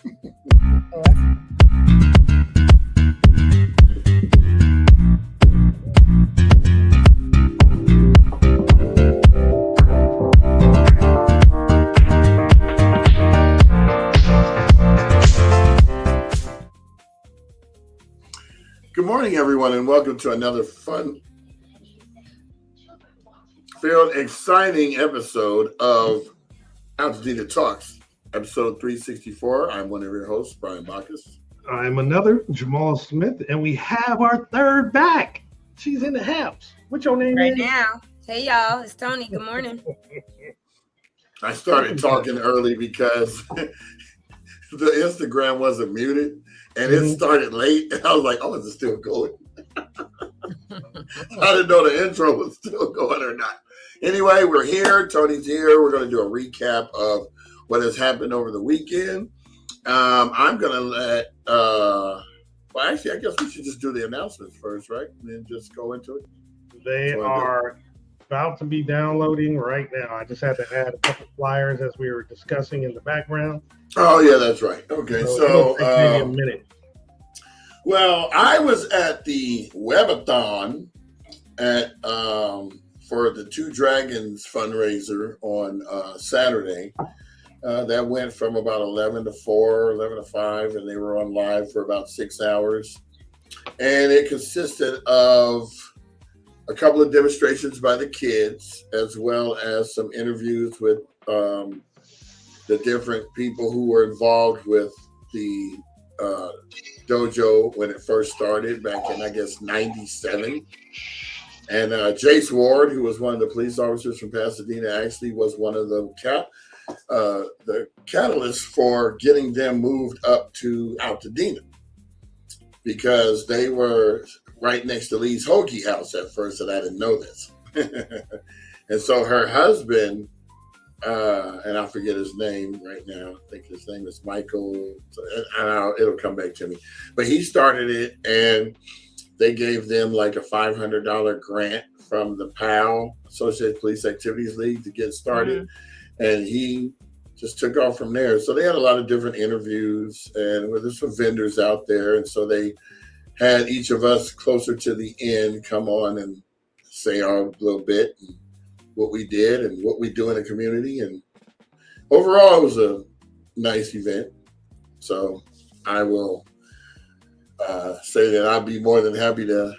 Good morning, everyone, and welcome to another fun-filled, exciting episode of Altadena Talks, episode 364. I'm one of your hosts, Brian Bacchus. I'm another, Jamal Smith, and we have our third back. She's in the house. What's your name? Right now. Hey, y'all. It's Tony. Good morning. I started talking early because the Instagram wasn't muted. And it started late, and I was like, oh, is it still going? I didn't know the intro was still going or not. Anyway, we're here. Tony's here. We're going to do a recap of what has happened over the weekend. I'm going to let, well, actually, I guess we should just do the announcements first, right? And then just go into it. They are about to be downloading right now. I just had to add a couple flyers as we were discussing in the background. Oh, yeah, that's right. Okay, so maybe a minute. Well, I was at the webathon for the Two Dragons fundraiser on Saturday. That went from about 11 to 4, 11 to 5, and they were on live for about 6 hours. And it consisted of a couple of demonstrations by the kids, as well as some interviews with the different people who were involved with the dojo when it first started back in, I guess, 97. And Jace Ward, who was one of the police officers from Pasadena, actually was one of the catalysts for getting them moved up to Altadena, because they were right next to Lee's Hoagie House at first, and I didn't know this. And so her husband, and I forget his name right now. I think his name is Michael. It'll come back to me. But he started it, and they gave them like a $500 grant from the PAL, Associated Police Activities League, to get started. Mm-hmm. And he just took off from there. So they had a lot of different interviews, and there's some vendors out there. And so they had each of us closer to the end come on and say our little bit, and what we did and what we do in the community. And overall, it was a nice event. So I will say that I'll be more than happy to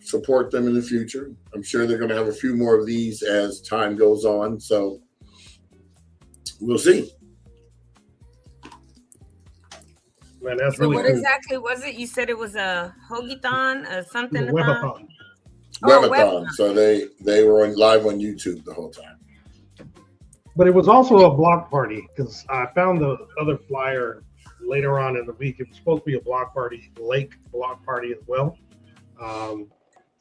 support them in the future. I'm sure they're going to have a few more of these as time goes on. So we'll see. Man, that's so really what cool. Exactly was it? You said it was a hoagie-thon or something? Webathon. Webathon. So they were live on YouTube the whole time. But it was also a block party, because I found the other flyer later on in the week. It was supposed to be a block party, lake block party as well,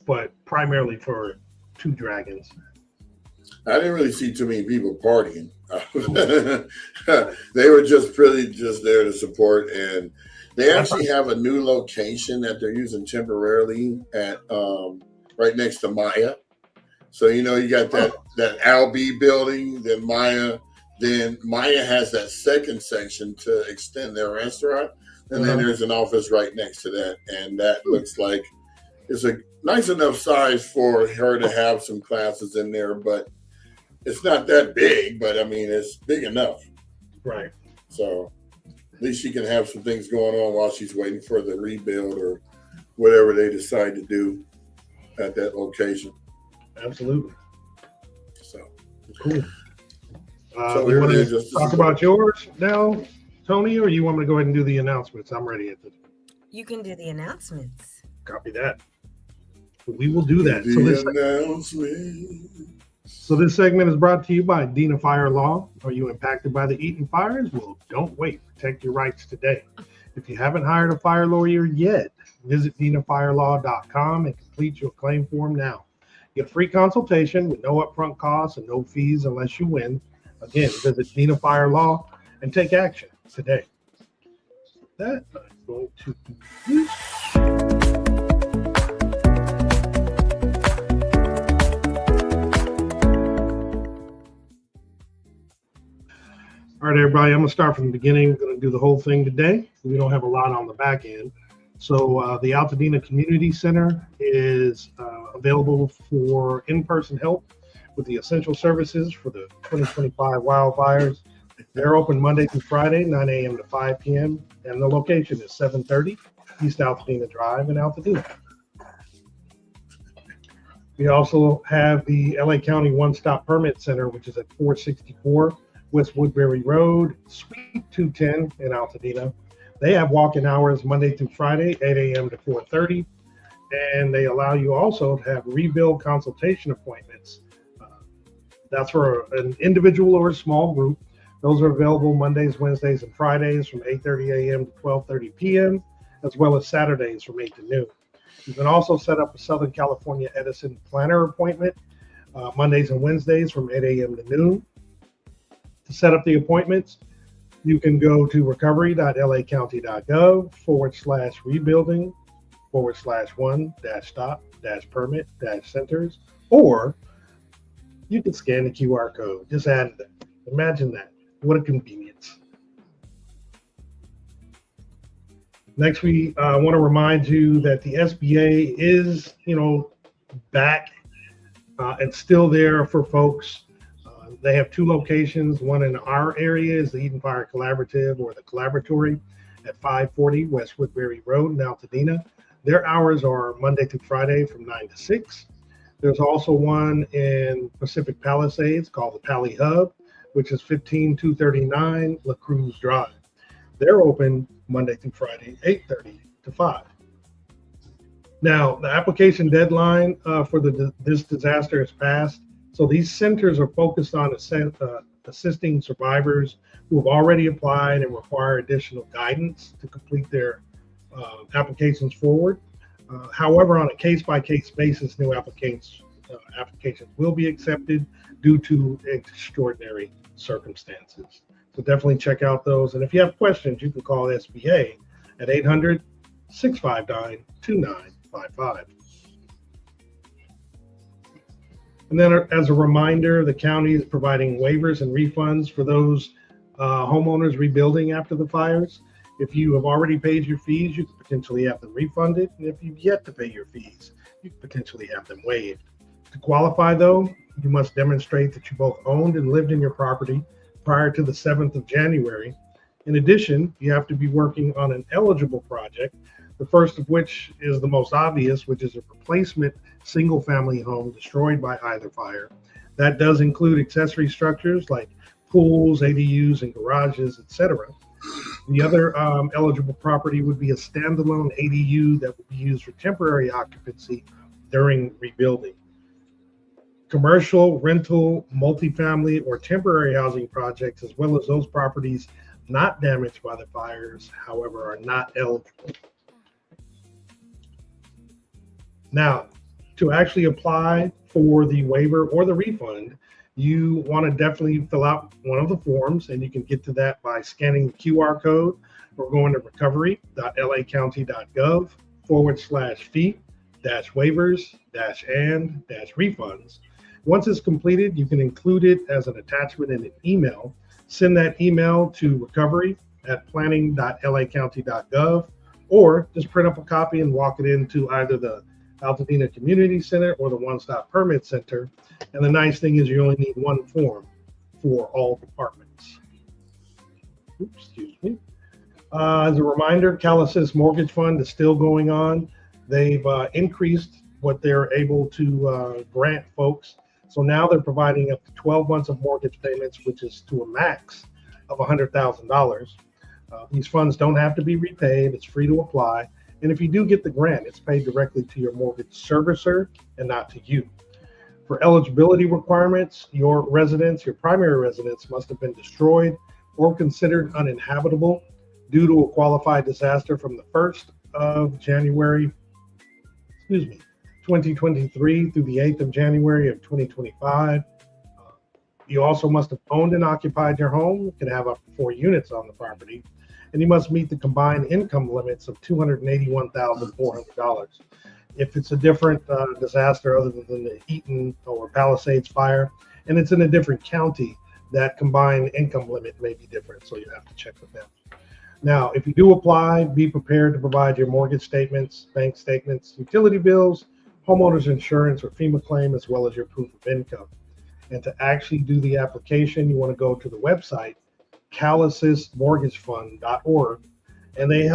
but primarily for Two Dragons. I didn't really see too many people partying. They were just really just there to support, and they actually have a new location that they're using temporarily at right next to Maya. So, you got that Al-B building, then Maya has that second section to extend their restaurant. And then there's an office right next to that. And that looks like it's a nice enough size for her to have some classes in there, but it's not that big, but I mean, it's big enough. Right. So at least she can have some things going on while she's waiting for the rebuild or whatever they decide to do at that location. Absolutely. So cool. So we want to talk about yours now, Tony, or you want me to go ahead and do the announcements? I'm ready at this. You can do the announcements. Copy that. We will do that. So this segment is brought to you by Dena Fire Law. Are you impacted by the Eaton fires? Well, don't wait. Protect your rights today. If you haven't hired a fire lawyer yet, visit denafirelaw.com and complete your claim form now. Get a free consultation with no upfront costs and no fees unless you win. Again, visit Dena Fire Law and take action today. That I'm going to do this. All All right, everybody, I'm going to start from the beginning. We're going to do the whole thing today. We don't have a lot on the back end. So the Altadena Community Center is available for in-person help with the essential services for the 2025 wildfires. They're open Monday through Friday, 9 a.m. to 5 p.m. And the location is 730 East Altadena Drive in Altadena. We also have the LA County One-Stop Permit Center, which is at 464 West Woodbury Road, Suite 210 in Altadena. They have walk-in hours Monday through Friday, 8 a.m. to 4:30, and they allow you also to have rebuild consultation appointments. That's for an individual or a small group. Those are available Mondays, Wednesdays, and Fridays from 8:30 a.m. to 12:30 p.m., as well as Saturdays from 8 to noon. You can also set up a Southern California Edison planner appointment Mondays and Wednesdays from 8 a.m. to noon. To set up the appointments, you can go to recovery.laccounty.gov/rebuilding/1-stop-permit-centers, or you can scan the QR code. Just add that. Imagine that. What a convenience. Next, we want to remind you that the SBA is, back and still there for folks. They have two locations. One in our area is the Eden Fire Collaborative, or the Collaboratory, at 540 West Woodbury Road in Altadena. Their hours are Monday through Friday from 9 to 6. There's also one in Pacific Palisades called the Pali Hub, which is 15239 La Cruz Drive. They're open Monday through Friday, 8:30 to 5. Now, the application deadline for this disaster has passed. So these centers are focused on assisting survivors who have already applied and require additional guidance to complete their applications forward. However, on a case-by-case basis, new applications will be accepted due to extraordinary circumstances. So definitely check out those. And if you have questions, you can call SBA at 800-659-2955. And then as a reminder, the county is providing waivers and refunds for those homeowners rebuilding after the fires. If you have already paid your fees, you could potentially have them refunded. And if you've yet to pay your fees, you could potentially have them waived. To qualify, though, you must demonstrate that you both owned and lived in your property prior to the 7th of January. In addition, you have to be working on an eligible project, the first of which is the most obvious, which is a replacement single-family home destroyed by either fire. That does include accessory structures like pools, ADUs, and garages, etc. The other eligible property would be a standalone ADU that would be used for temporary occupancy during rebuilding. Commercial, rental, multifamily, or temporary housing projects, as well as those properties not damaged by the fires, however, are not eligible. Now, to actually apply for the waiver or the refund, you want to definitely fill out one of the forms, and you can get to that by scanning the QR code or going to recovery.laccounty.gov/fee-waivers-and-refunds. Once it's completed, you can include it as an attachment in an email. Send that email to recovery@planning.lacounty.gov, or just print up a copy and walk it into either the Altadena Community Center or the One-Stop Permit Center. And the nice thing is you only need one form for all departments. Oops, excuse me. As a reminder, Calasis Mortgage Fund is still going on. They've increased what they're able to grant folks. So now they're providing up to 12 months of mortgage payments, which is to a max of $100,000. These funds don't have to be repaid. It's free to apply. And if you do get the grant, it's paid directly to your mortgage servicer and not to you. For eligibility requirements, your primary residence must have been destroyed or considered uninhabitable due to a qualified disaster from the 1st of January, 2023 through the 8th of January of 2025. You also must have owned and occupied your home. You can have up to 4 units on the property. And you must meet the combined income limits of $281,400. If it's a different disaster other than the Eaton or Palisades fire, and it's in a different county, that combined income limit may be different, so you have to check with them. Now, if you do apply, be prepared to provide your mortgage statements, bank statements, utility bills, homeowners insurance, or FEMA claim, as well as your proof of income. And to actually do the application, you want to go to the website, calassistmortgagefund.org, and they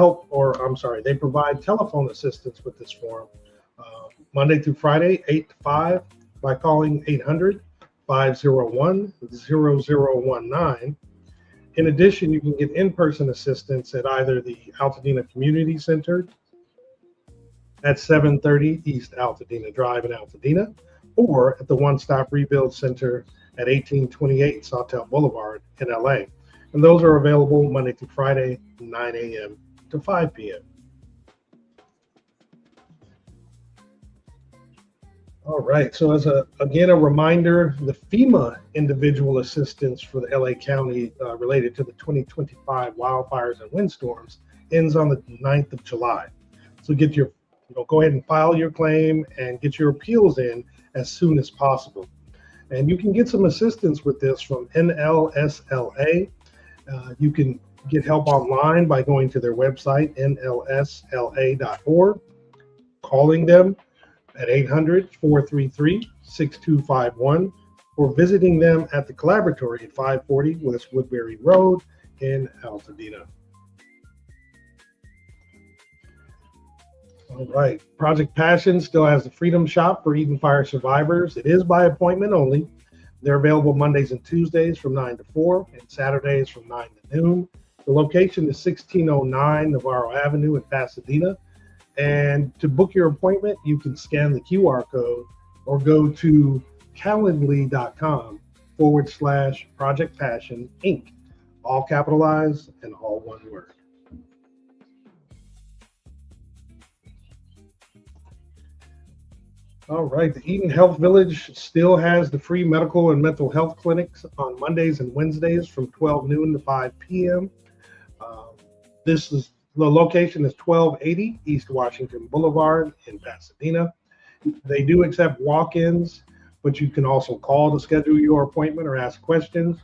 provide telephone assistance with this form Monday through Friday, 8 to 5, by calling 800-501-0019. In addition, you can get in-person assistance at either the Altadena Community Center at 730 East Altadena Drive in Altadena, or at the One Stop Rebuild Center at 1828 Sawtelle Boulevard in LA. And those are available Monday through Friday, 9 a.m. to 5 p.m. All right, so as a reminder, the FEMA individual assistance for the LA County related to the 2025 wildfires and windstorms ends on the 9th of July. So go ahead and file your claim and get your appeals in as soon as possible. And you can get some assistance with this from NLSLA. You can get help online by going to their website, nlsla.org, calling them at 800-433-6251, or visiting them at the Collaboratory at 540 West Woodbury Road in Altadena. All right, Project Passion still has the Freedom Shop for Eden Fire survivors. It is by appointment only. They're available Mondays and Tuesdays from 9 to 4 and Saturdays from 9 to noon. The location is 1609 Navarro Avenue in Pasadena. And to book your appointment, you can scan the QR code or go to calendly.com/Project Passion Inc. All capitalized and all one word. All right, the Eden Health Village still has the free medical and mental health clinics on Mondays and Wednesdays from 12 noon to 5 p.m. The location is 1280 East Washington Boulevard in Pasadena. They do accept walk-ins, but you can also call to schedule your appointment or ask questions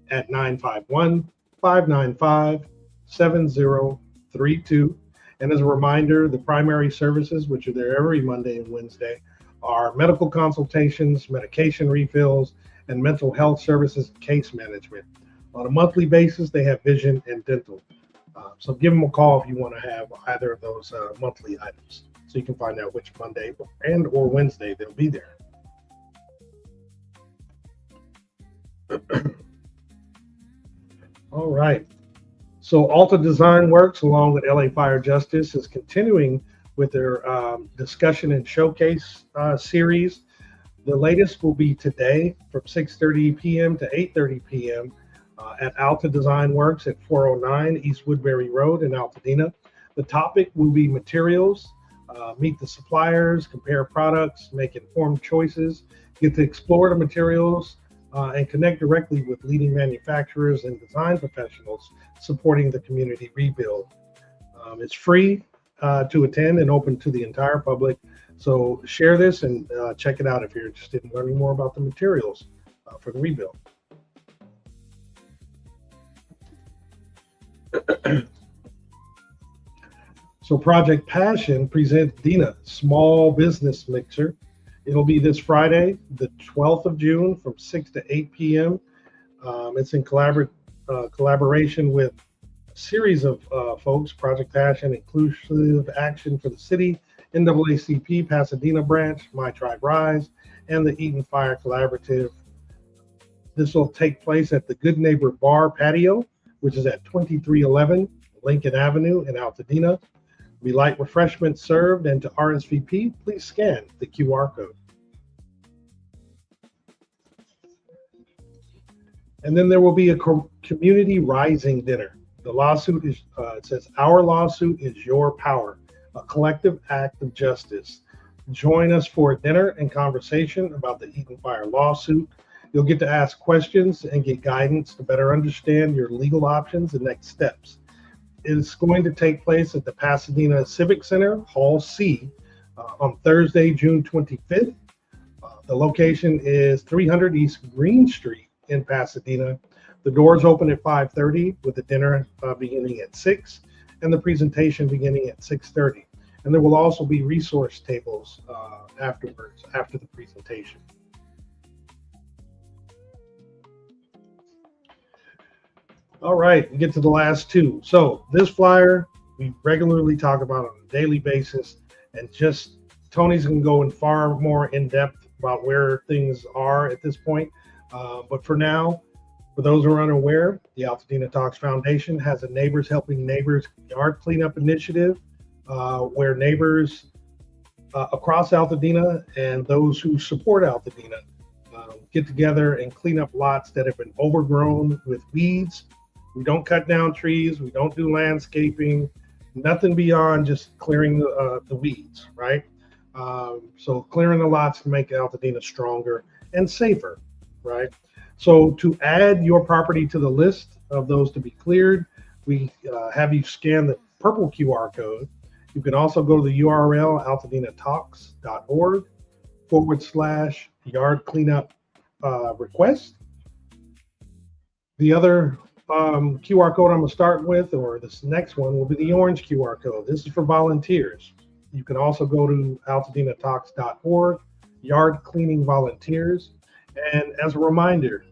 at 951-595-7032. And as a reminder, the primary services, which are there every Monday and Wednesday, are medical consultations, medication refills, and mental health services and case management. On a monthly basis, they have vision and dental. So give them a call if you want to have either of those monthly items, so you can find out which Monday and or Wednesday they'll be there. All right. So Alta Design Works, along with LA Fire Justice, is continuing with their discussion and showcase series. The latest will be today from 6:30 p.m. to 8:30 p.m. At Alta Design Works at 409 East Woodbury Road in Altadena. The topic will be materials, meet the suppliers, compare products, make informed choices, get to explore the materials, and connect directly with leading manufacturers and design professionals supporting the community rebuild. It's free to attend and open to the entire public. So share this and check it out if you're interested in learning more about the materials for the rebuild. So Project Passion presents Dina Small Business Mixer. It'll be this Friday, the 12th of June from 6 to 8 p.m. It's in collaboration with a series of folks, Project Passion, Inclusive Action for the City, NAACP Pasadena Branch, My Tribe Rise, and the Eden Fire Collaborative. This will take place at the Good Neighbor Bar Patio, which is at 2311 Lincoln Avenue in Altadena. Be light refreshments served, and to RSVP, please scan the QR code. And then there will be a community rising dinner. The lawsuit is, it says, "Our lawsuit is your power, a collective act of justice." Join us for a dinner and conversation about the Eden Fire lawsuit. You'll get to ask questions and get guidance to better understand your legal options and next steps. It's going to take place at the Pasadena Civic Center, Hall C, on Thursday, June 25th. The location is 300 East Green Street in Pasadena. The doors open at 5:30 with the dinner beginning at 6 and the presentation beginning at 6:30. And there will also be resource tables afterwards, after the presentation. All right, we get to the last two. So this flyer, we regularly talk about on a daily basis, and just Tony's going to go in far more in depth about where things are at this point. But for now, for those who are unaware, the Altadena Talks Foundation has a Neighbors Helping Neighbors yard cleanup initiative where neighbors across Altadena and those who support Altadena get together and clean up lots that have been overgrown with weeds. We don't cut down trees. We don't do landscaping, nothing beyond just clearing the weeds, right? So clearing the lots to make Altadena stronger and safer, right? So to add your property to the list of those to be cleared, we have you scan the purple QR code. You can also go to the URL altadenatalks.org/yard cleanup request. The other QR code I'm going to start with, or this next one, will be the orange QR code. This is for volunteers. You can also go to altadenatalks.org, yard cleaning volunteers. And as a reminder,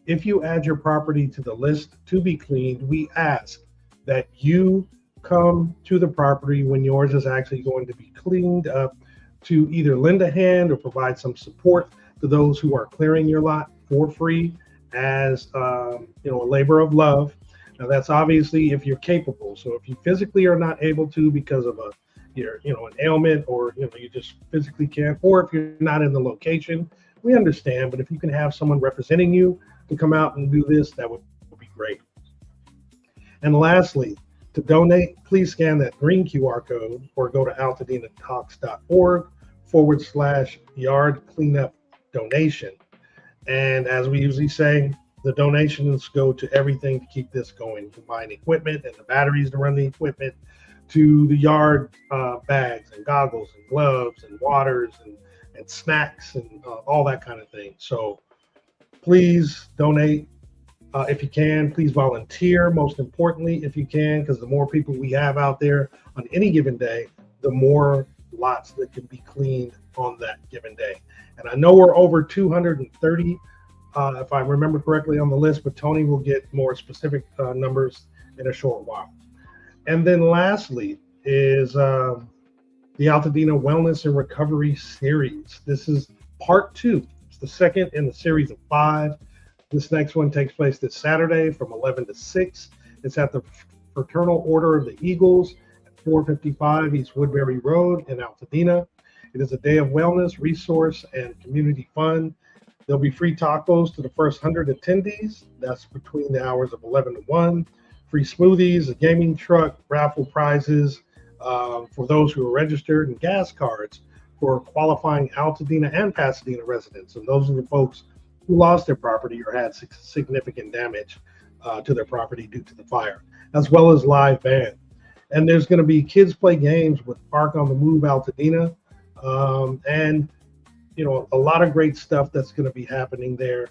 if you add your property to the list to be cleaned, we ask that you come to the property when yours is actually going to be cleaned up to either lend a hand or provide some support to those who are clearing your lot for free as a labor of love. Now that's obviously if you're capable. So if you physically are not able to because of an ailment, or you just physically can't, or if you're not in the location, we understand. But if you can have someone representing you to come out and do this, that would be great. And lastly, to donate, please scan that green QR code or go to altadenatalks.org/yard cleanup donation. And as we usually say, the donations go to everything to keep this going, from buying equipment and the batteries to run the equipment, to the yard bags and goggles and gloves and waters and snacks and all that kind of thing. So please donate if you can. Please volunteer, most importantly, if you can, because the more people we have out there on any given day, the more lots that can be cleaned on that given day. And I know we're over 230, if I remember correctly, on the list, but Tony will get more specific numbers in a short while. And then lastly is the Altadena Wellness and Recovery Series. This is part 2. It's the second in the series of 5. This next one takes place this Saturday from 11 to 6. It's at the Fraternal Order of the Eagles at 455 East Woodbury Road in Altadena. It is a day of wellness, resource, and community fun. There'll be free tacos to the first 100 attendees. That's between the hours of 11 to 1. Free smoothies, a gaming truck, raffle prizes for those who are registered, and gas cards for qualifying Altadena and Pasadena residents. And those are the folks who lost their property or had significant damage to their property due to the fire, as well as live band. And there's going to be kids play games with Park on the Move Altadena, and a lot of great stuff that's going to be happening there.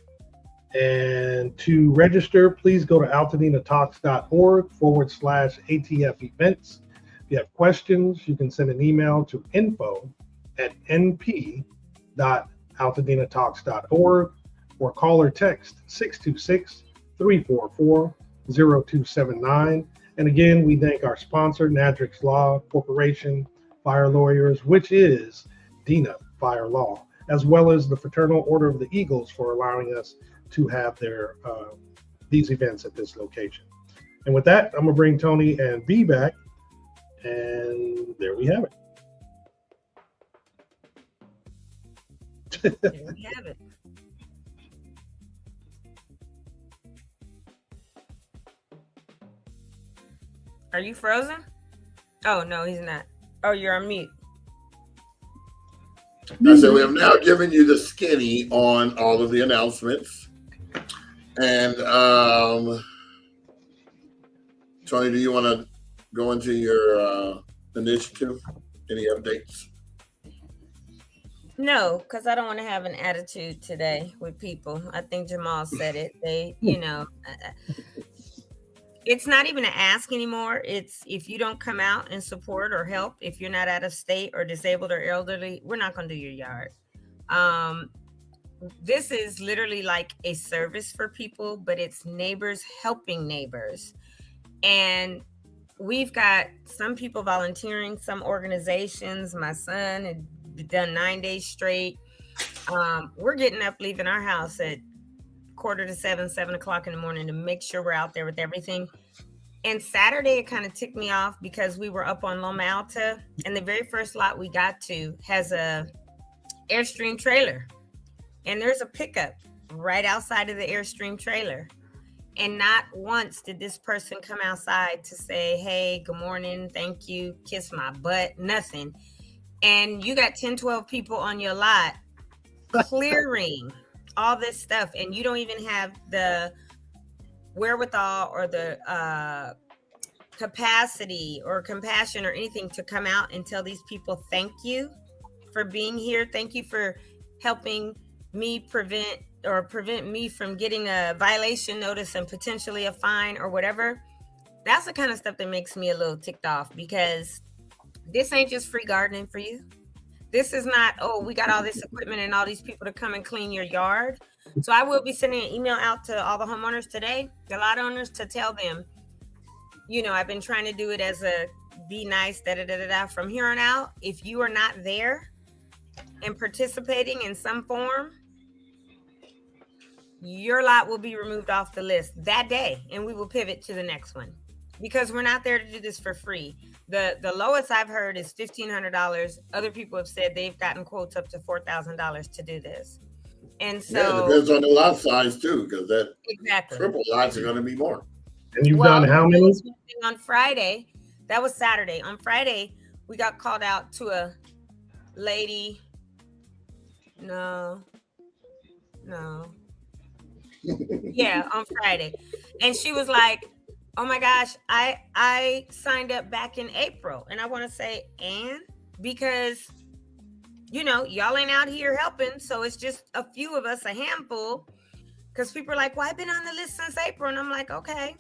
And to register, please go to altadenatalks.org/ATF events. If you have questions, you can send an email to info@np.altadenatalks.org or call or text 626-344-0279. And again, we thank our sponsor, Nadrix Law Corporation, Fire Lawyers, which is Dena Fire Law, as well as the Fraternal Order of the Eagles for allowing us to have their these events at this location. And with that, I'm gonna bring Tony and B back, and there we have it. There we have it. Are you frozen? Oh no, he's not. Oh, you're on mute. I said we have now given you the skinny on all of the announcements. And Tony, do you want to go into your initiative? Any updates? No, because I don't want to have an attitude today with people. I think Jamal said it. It's not even an ask anymore. It's if you don't come out and support or help, if you're not out of state or disabled or elderly, we're not going to do your yard. Um, this is literally like a service for people, but it's neighbors helping neighbors. And we've got some people volunteering, some organizations. My son had done 9 days straight. We're getting up, leaving our house at 6:45, 7 o'clock in the morning to make sure we're out there with everything. And Saturday, it kind of ticked me off because we were up on Loma Alta, and the very first lot we got to has a Airstream trailer, and there's a pickup right outside of the Airstream trailer. And not once did this person come outside to say, hey, good morning, thank you, kiss my butt, nothing. And you got 10, 12 people on your lot clearing all this stuff, and you don't even have the wherewithal or the capacity or compassion or anything to come out and tell these people thank you for being here. Thank you for helping me prevent me from getting a violation notice and potentially a fine or whatever. That's the kind of stuff that makes me a little ticked off, because this ain't just free gardening for you. This is not, oh, we got all this equipment and all these people to come and clean your yard. So I will be sending an email out to all the homeowners today, the lot owners, to tell them, I've been trying to do it as a be nice, From here on out, if you are not there and participating in some form, your lot will be removed off the list that day, and we will pivot to the next one, because we're not there to do this for free. The lowest I've heard is $1,500. Other people have said they've gotten quotes up to $4,000 to do this. And so it depends on the lot size too, because that exactly triple lots are going to be more. And you've done how many? On Friday, that was Saturday. On Friday, we got called out to a lady. No. Yeah, on Friday. And she was like, oh my gosh, I signed up back in April. And I want to say, and because, y'all ain't out here helping. So it's just a few of us, a handful. Because people are like, well, I've been on the list since April. And I'm like, okay.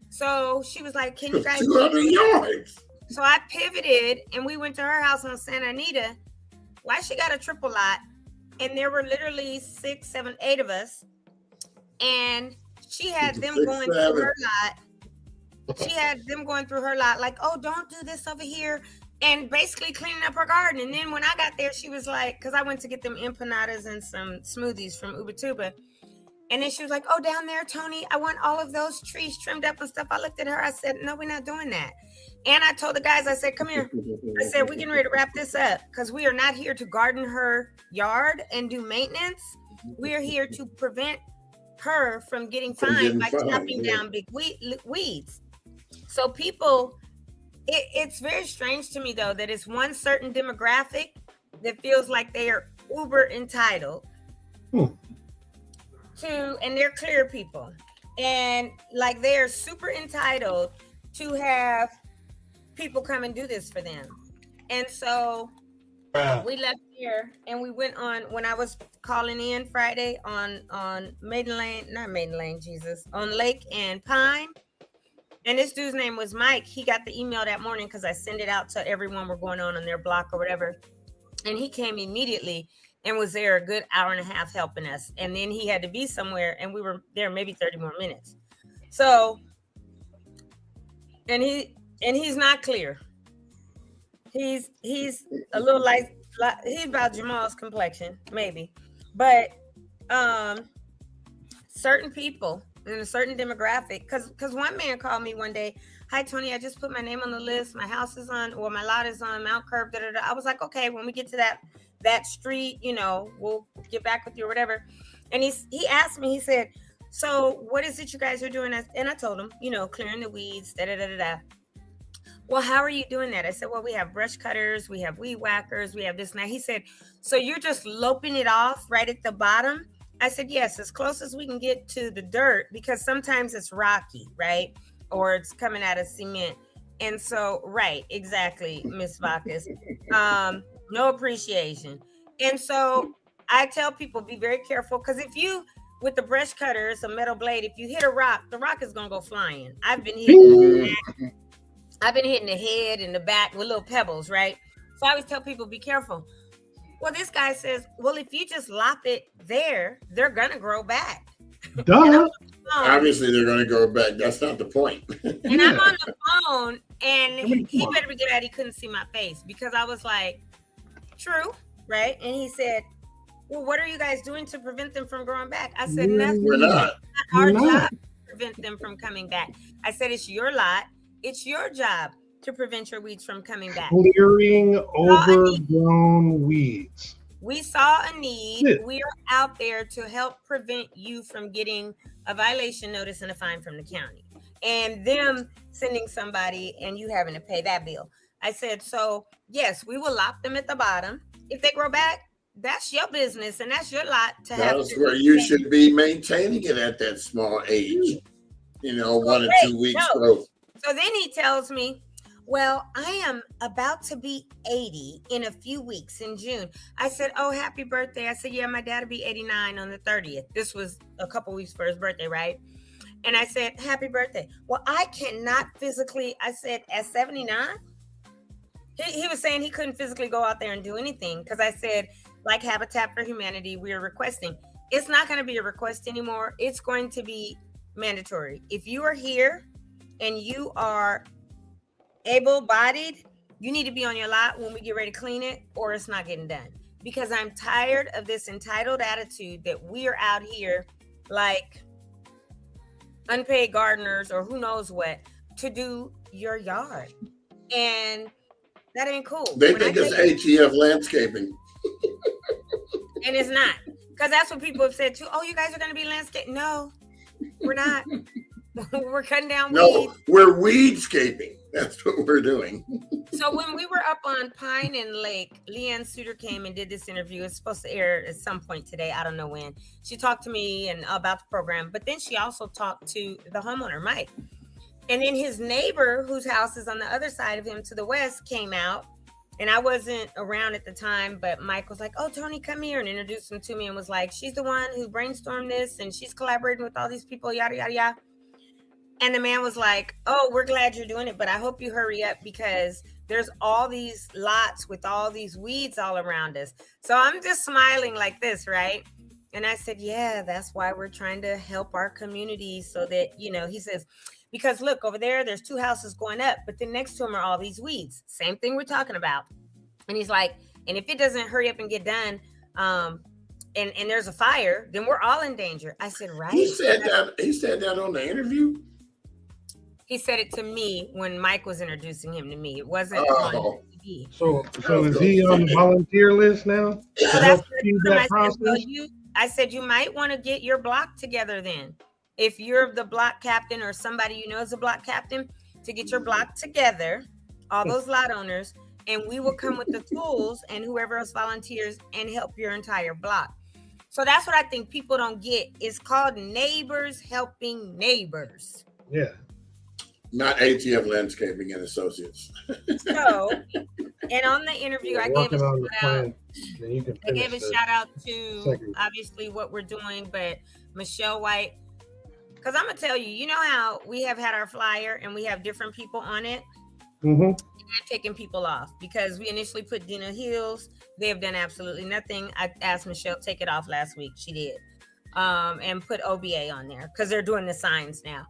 So she was like, can you guys 200 yards? So I pivoted and we went to her house on Santa Anita. Why she got a triple lot? And there were literally 6, 7, 8 of us. And she had them going through her lot. She had them going through her lot like, oh, don't do this over here. And basically cleaning up her garden. And then when I got there, she was like, because I went to get them empanadas and some smoothies from Ubatuba. And then she was like, oh, down there, Tony, I want all of those trees trimmed up and stuff. I looked at her. I said, no, we're not doing that. And I told the guys, I said, come here. I said, we're getting ready to wrap this up because we are not here to garden her yard and do maintenance. We are here to prevent her from getting fined by chopping down big weeds. So people, it's very strange to me, though, that it's one certain demographic that feels like they are uber entitled to, and they're clear people, and like they're super entitled to have people come and do this for them. And so we left here and we went on, when I was calling in Friday on Maiden Lane, on Lake and Pine. And this dude's name was Mike. He got the email that morning because I send it out to everyone we're going on their block or whatever. And he came immediately and was there a good hour and a half helping us. And then he had to be somewhere and we were there maybe 30 more minutes. So, and he's not clear. He's a little like he's about Jamal's complexion, maybe. But certain people in a certain demographic, because one man called me one day, hi Tony, I just put my name on the list. My house is on, or my lot is on Mount Curve. I was like, okay, when we get to that street, we'll get back with you or whatever. And he asked me, he said, so what is it you guys are doing? And I told him, clearing the weeds, Well, how are you doing that? I said, well, we have brush cutters, we have weed whackers, we have this and that. He said, so you're just loping it off right at the bottom? I said, yes, as close as we can get to the dirt, because sometimes it's rocky, right? Or it's coming out of cement. And so, right, exactly, Miss Vacas. No appreciation. And so I tell people, be very careful, because if you, with the brush cutter, it's a metal blade. If you hit a rock, the rock is gonna go flying. I've been hitting the head and the back with little pebbles, right? So I always tell people, be careful. Well, this guy says, well, if you just lop it there, they're gonna grow back. Duh. Obviously, they're going to go back. That's not the point. And I'm on the phone, and he better be glad he couldn't see my face, because I was like, true, right? And he said, well, what are you guys doing to prevent them from growing back? I said, nothing. We're not. It's not our job to prevent them from coming back. I said, it's your lot. It's your job to prevent your weeds from coming back. Clearing overgrown weeds. We saw a need. Yeah. We are out there to help prevent you from getting a violation notice and a fine from the county, and them sending somebody and you having to pay that bill. I said, so yes, we will lop them at the bottom. If they grow back, that's your business, and that's your lot to have. That's where you should be maintaining it at that small age. 1 or 2 weeks growth. So then he tells me, well, I am about to be 80 in a few weeks in June. I said, oh, happy birthday. I said, yeah, my dad will be 89 on the 30th. This was a couple weeks for his birthday, right? And I said, happy birthday. Well, I cannot physically, I said, at 79? He was saying he couldn't physically go out there and do anything, because I said, like Habitat for Humanity, we are requesting. It's not going to be a request anymore. It's going to be mandatory. If you are here and you are able-bodied, you need to be on your lot when we get ready to clean it, or it's not getting done. Because I'm tired of this entitled attitude that we are out here like unpaid gardeners or who knows what to do your yard. And that ain't cool. They think it's ATF landscaping. And it's not. Because that's what people have said too. Oh, you guys are going to be landscape. No, we're not. We're cutting down weeds. No, we're weedscaping. That's what we're doing. So when we were up on Pine and Lake, Leanne Suter came and did this interview. It's supposed to air at some point today. I don't know when. She talked to me and about the program, but then she also talked to the homeowner, Mike. And then his neighbor, whose house is on the other side of him to the west, came out. And I wasn't around at the time, but Mike was like, oh, Tony, come here, and introduced him to me and was like, she's the one who brainstormed this, and she's collaborating with all these people, yada, yada, yada. And the man was like, oh, we're glad you're doing it, but I hope you hurry up, because there's all these lots with all these weeds all around us. So I'm just smiling like this, right? And I said, yeah, that's why we're trying to help our community, so that, he says, because look, over there's 2 houses going up, but then next to them are all these weeds. Same thing we're talking about. And he's like, and if it doesn't hurry up and get done, and there's a fire, then we're all in danger. I said, right. He said that on the interview? He said it to me when Mike was introducing him to me. It wasn't on TV. So is he on the volunteer list now? So that's I said, you might want to get your block together then. If you're the block captain or somebody you know is a block captain, to get your block together, all those lot owners, and we will come with the tools and whoever else volunteers and help your entire block. So that's what I think people don't get. It's called neighbors helping neighbors. Yeah. Not ATF Landscaping and Associates. So, and on the interview, I gave a shout out to obviously what we're doing, but Michelle White, because I'm going to tell you, you know how we have had our flyer and we have different people on it? Mm-hmm. And I'm taking people off because we initially put Dina Hills. They have done absolutely nothing. I asked Michelle to take it off last week. She did. And put OBA on there because they're doing the signs now.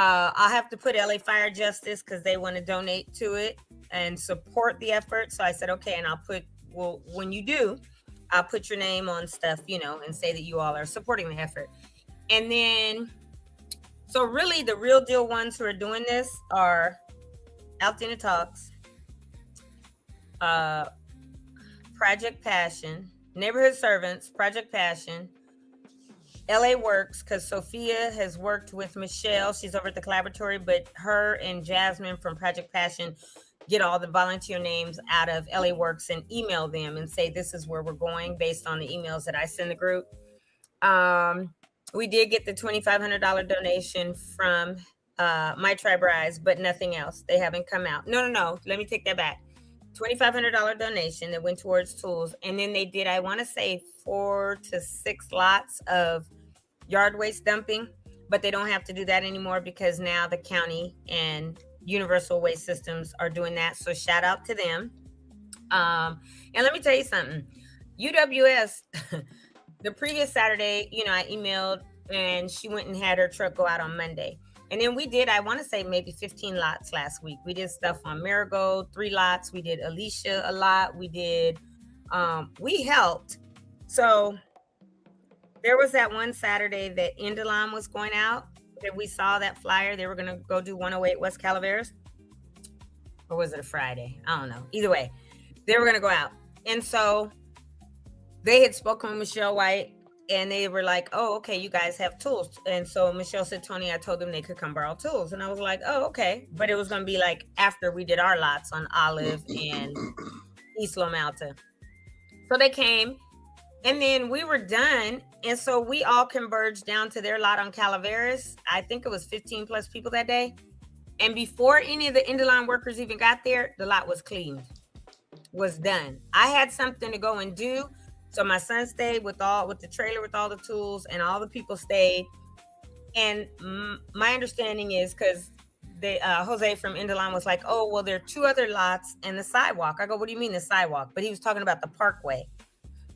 I'll have to put LA Fire Justice because they want to donate to it and support the effort. So I said, okay, and I'll put, well, when you do, I'll put your name on stuff, and say that you all are supporting the effort. And then, so really the real deal ones who are doing this are Altadena Talks, Project Passion, Neighborhood Servants, Project Passion, LA Works, because Sophia has worked with Michelle. She's over at the Collaboratory, but her and Jasmine from Project Passion get all the volunteer names out of LA Works and email them and say, this is where we're going based on the emails that I send the group. We did get the $2,500 donation from My Tribe Rise, but nothing else. They haven't come out. No. Let me take that back. $2,500 donation that went towards tools. And then they did, I want to say 4 to 6 lots of yard waste dumping, but they don't have to do that anymore because now the county and Universal Waste Systems are doing that. So shout out to them. And let me tell you something. UWS, the previous Saturday, I emailed and she went and had her truck go out on Monday. And then we did, I want to say maybe 15 lots last week. We did stuff on Marigold, 3 lots. We did Alicia a lot. We did, we helped. So there was that one Saturday that Indolon was going out, that we saw that flyer. They were going to go do 108 West Calaveras. Or was it a Friday? I don't know. Either way, they were going to go out. And so they had spoken with Michelle White. And they were like, oh, okay, you guys have tools. And so Michelle said, Tony, I told them they could come borrow tools. And I was like, oh, okay. But it was going to be like after we did our lots on Olive and East Loma Alta. So they came and then we were done. And so we all converged down to their lot on Calaveras. I think it was 15 plus people that day. And before any of the Indolon workers even got there, the lot was cleaned, was done. I had something to go and do. So my son stayed with the trailer with all the tools, and all the people stayed. And my understanding is because Jose from Indolon was like, oh, well, there are 2 other lots and the sidewalk. I go, what do you mean the sidewalk? But he was talking about the parkway.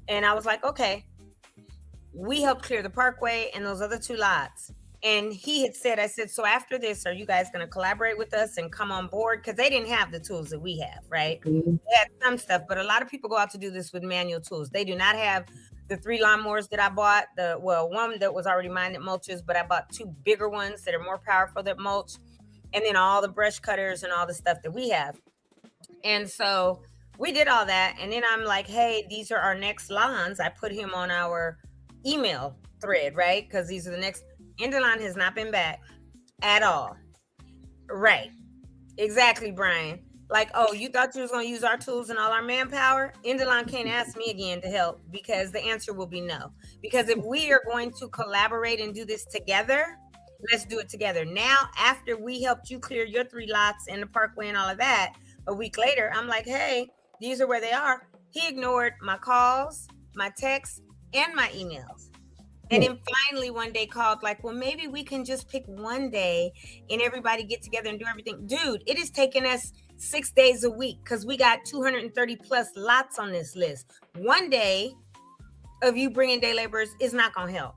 And I was like, okay, we helped clear the parkway and those other 2 lots. And he had said, I said, so after this, are you guys going to collaborate with us and come on board? Because they didn't have the tools that we have, right? Mm-hmm. They had some stuff, but a lot of people go out to do this with manual tools. They do not have the 3 lawnmowers that I bought. One that was already mine that mulches, but I bought 2 bigger ones that are more powerful that mulch. And then all the brush cutters and all the stuff that we have. And so we did all that. And then I'm like, hey, these are our next lawns. I put him on our email thread, right? Because these are the next. Indolon has not been back at all. Right. Exactly, Brian. Like, oh, you thought you was going to use our tools and all our manpower? Indolon can't ask me again to help because the answer will be no. Because if we are going to collaborate and do this together, let's do it together. Now, after we helped you clear your 3 lots in the parkway and all of that, a week later, I'm like, hey, these are where they are. He ignored my calls, my texts, and my emails. And then finally one day called like, well, maybe we can just pick one day and everybody get together and do everything. Dude, it has taken us 6 days a week because we got 230 plus lots on this list. One day of you bringing day laborers is not going to help.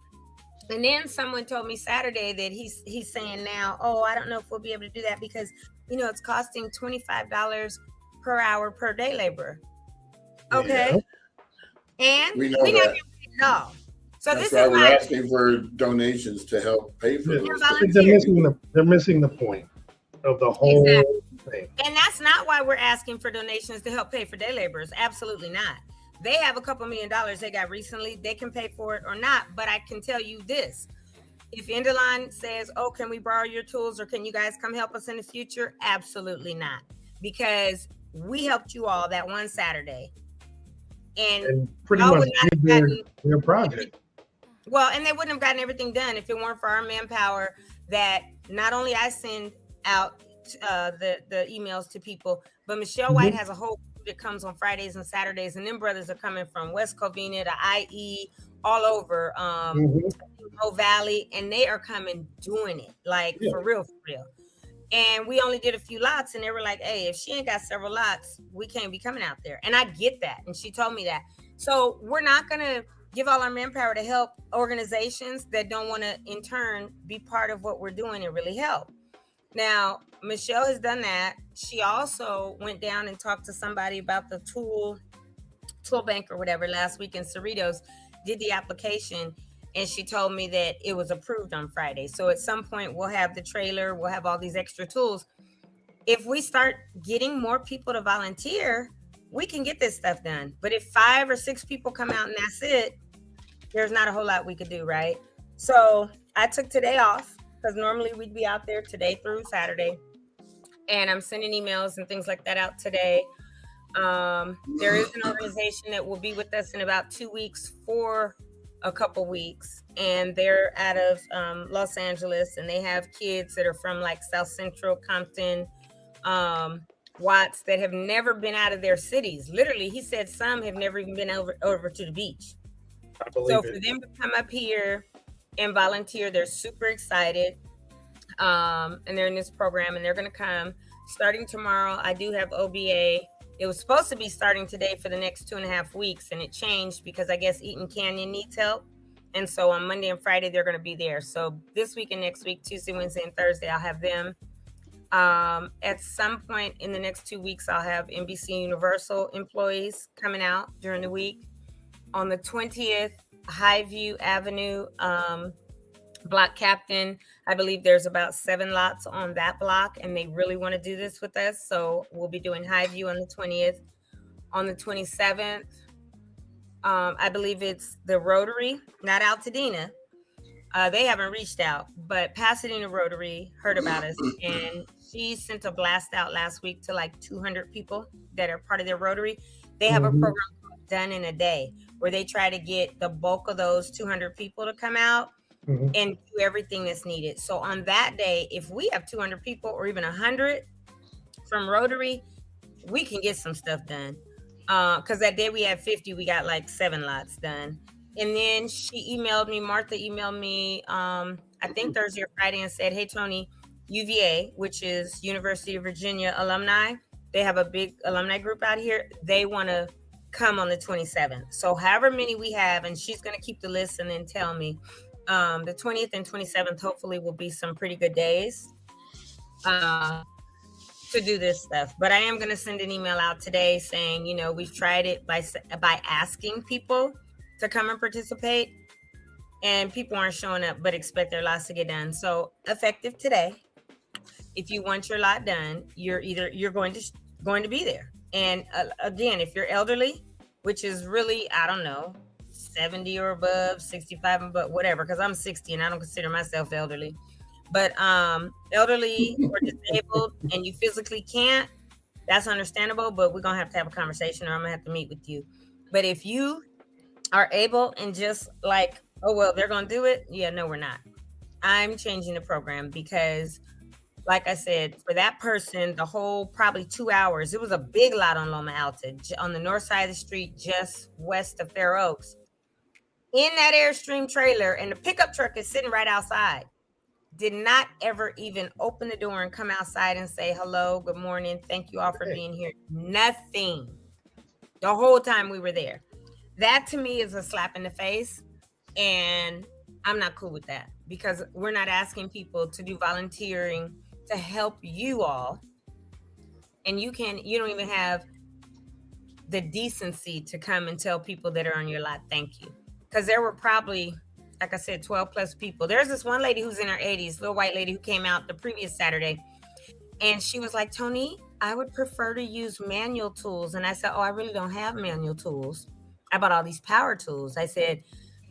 And then someone told me Saturday that he's saying now, oh, I don't know if we'll be able to do that because, it's costing $25 per hour per day laborer. Okay. Yeah. And we know that. No. So that's why we're asking for donations to help pay for those. They're missing the point of the whole thing. And that's not why we're asking for donations to help pay for day laborers. Absolutely not. They have a couple $1 million they got recently. They can pay for it or not. But I can tell you this. If Indolon says, oh, can we borrow your tools or can you guys come help us in the future? Absolutely not. Because we helped you all that one Saturday. And pretty much did their project. Well, and they wouldn't have gotten everything done if it weren't for our manpower that not only I send out the emails to people, but Michelle White has a whole group that comes on Fridays and Saturdays, and them brothers are coming from West Covina to IE, all over Mo Valley, and they are coming doing it, like for real. And we only did a few lots, and they were like, hey, if she ain't got several lots, we can't be coming out there. And I get that, and she told me that. So we're not going to give all our manpower to help organizations that don't want to, in turn, be part of what we're doing and really help. Now, Michelle has done that. She also went down and talked to somebody about the tool bank or whatever last week in Cerritos, did the application, and she told me that it was approved on Friday. So at some point, we'll have the trailer, we'll have all these extra tools. If we start getting more people to volunteer, we can get this stuff done. But if 5 or 6 people come out and that's it, there's not a whole lot we could do, right? So I took today off because normally we'd be out there today through Saturday. And I'm sending emails and things like that out today. There is an organization that will be with us in about 2 weeks for a couple weeks. And they're out of Los Angeles, and they have kids that are from like South Central, Compton, Watts that have never been out of their cities. Literally, he said some have never even been over to the beach. I believe So it. for them to come up here and volunteer, they're super excited. And they're in this program and they're going to come starting tomorrow. I do have OBA. It was supposed to be starting today for the next 2.5 weeks, and it changed because I guess Eaton Canyon needs help. And so on Monday and Friday, they're going to be there. So this week and next week, Tuesday, Wednesday, and Thursday, I'll have them. At some point in the next 2 weeks, I'll have NBC Universal employees coming out during the week. On the 20th, Highview Avenue, block captain, I believe there's about 7 lots on that block, and they really want to do this with us. So we'll be doing Highview on the 20th. On the 27th, I believe it's the Rotary, not Altadena. They haven't reached out, but Pasadena Rotary heard about us, and she sent a blast out last week to like 200 people that are part of their Rotary. They have a program called Done in a Day, where they try to get the bulk of those 200 people to come out and do everything that's needed. So on that day, if we have 200 people or even 100 from Rotary, we can get some stuff done. Because that day we had 50, we got like 7 lots done. And then Martha emailed me, I think Thursday or Friday, and said, hey, Tony, UVA, which is University of Virginia alumni, they have a big alumni group out here. They want to come on the 27th. So however many we have, and she's going to keep the list and then tell me. The 20th and 27th hopefully will be some pretty good days to do this stuff. But I am going to send an email out today saying, we've tried it by asking people to come and participate, and people aren't showing up but expect their lots to get done. So effective today, if you want your lot done, you're going to be there. And again, if you're elderly, which is really, I don't know, 70 or above, 65 and above, whatever, because I'm 60 and I don't consider myself elderly. But elderly or disabled and you physically can't, that's understandable, but we're going to have a conversation, or I'm going to have to meet with you. But if you are able and just like, oh, well, they're going to do it. Yeah, no, we're not. I'm changing the program because, like I said, for that person, the whole probably 2 hours, it was a big lot on Loma Alta on the north side of the street, just west of Fair Oaks. In that Airstream trailer, and the pickup truck is sitting right outside. Did not ever even open the door and come outside and say hello, good morning, thank you all for being here. Nothing. The whole time we were there. That to me is a slap in the face, and I'm not cool with that, because we're not asking people to do volunteering to help you all, and you don't even have the decency to come and tell people that are on your lot thank you. Because there were probably, like I said, 12 plus people. There's this one lady who's in her 80s, little white lady, who came out the previous Saturday, and she was like, Tony, I would prefer to use manual tools. And I said, oh, I really don't have manual tools. I bought all these power tools. I said,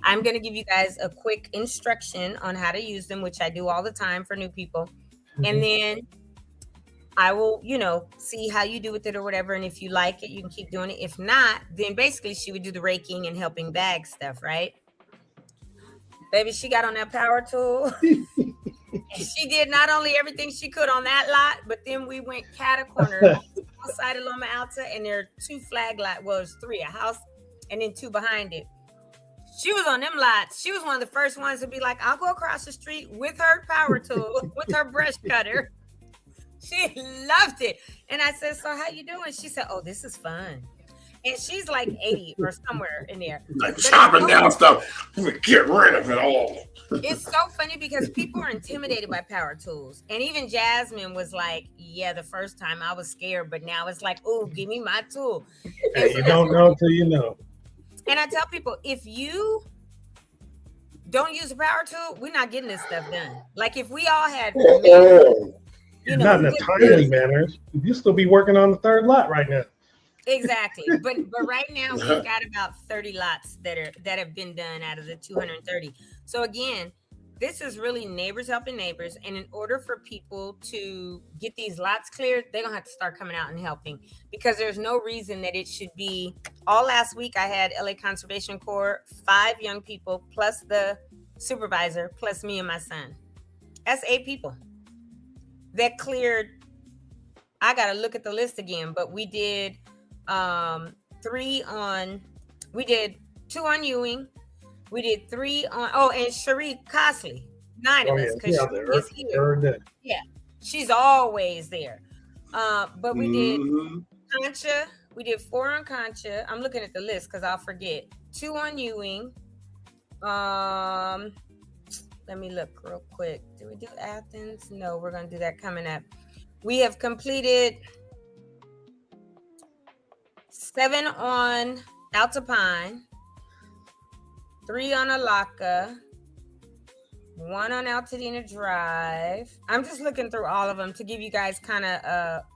I'm going to give you guys a quick instruction on how to use them, which I do all the time for new people. And then I will, see how you do with it or whatever. And if you like it, you can keep doing it. If not, then basically she would do the raking and helping bag stuff, right? Baby, she got on that power tool. She did not only everything she could on that lot, but then we went cat-a-corner outside of Loma Alta, and there are 2 flag lots. Well, there's 3, a house and then 2 behind it. She was on them lots. She was one of the first ones to be like, I'll go across the street with her power tool, with her brush cutter. She loved it. And I said, so how you doing? She said, oh, this is fun. And she's like 80 or somewhere in there. Like chopping down stuff. Get rid of it all. It's so funny because people are intimidated by power tools. And even Jasmine was like, yeah, the first time I was scared, but now it's like, oh, give me my tool. Hey, you don't know until you know. And I tell people, if you don't use a power tool, we're not getting this stuff done. Like if we all had, not in a timely manner, you'll still be working on the 3rd lot right now. Exactly. But right now we've got about 30 lots that have been done out of the 230. So again, this is really neighbors helping neighbors. And in order for people to get these lots cleared, they're gonna have to start coming out and helping, because there's no reason that it should be. All last week I had LA Conservation Corps, 5 young people plus the supervisor plus me and my son. That's 8 people that cleared, I got to look at the list again, but we did 2 on Ewing. We did 3 on, and Cherie Cosley, 9 of us, because Cherie is here. Yeah, she's always there. But we did Concha. We did 4 on Concha. I'm looking at the list because I'll forget. 2 on Ewing. Let me look real quick. Did we do Athens? No, we're going to do that coming up. We have completed 7 on Altapine, 3 on Alaka, 1 on Altadena Drive. I'm just looking through all of them to give you guys kind of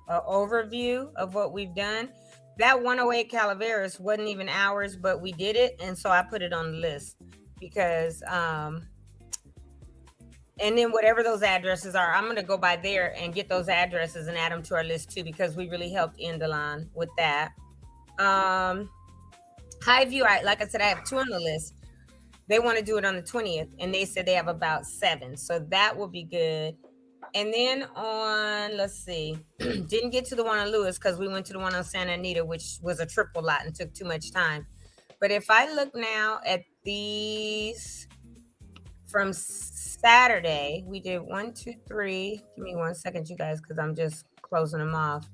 an overview of what we've done. That 108 Calaveras wasn't even ours, but we did it. And so I put it on the list because, and then whatever those addresses are, I'm going to go by there and get those addresses and add them to our list too, because we really helped Indalon with that. Highview, like I said, I have 2 on the list. They want to do it on the 20th, and they said they have about 7. So that will be good. And then on, let's see, didn't get to the one on Lewis because we went to the one on Santa Anita, which was a triple lot and took too much time. But if I look now at these from Saturday, we did 1, 2, 3. Give me 1 second, you guys, because I'm just closing them off.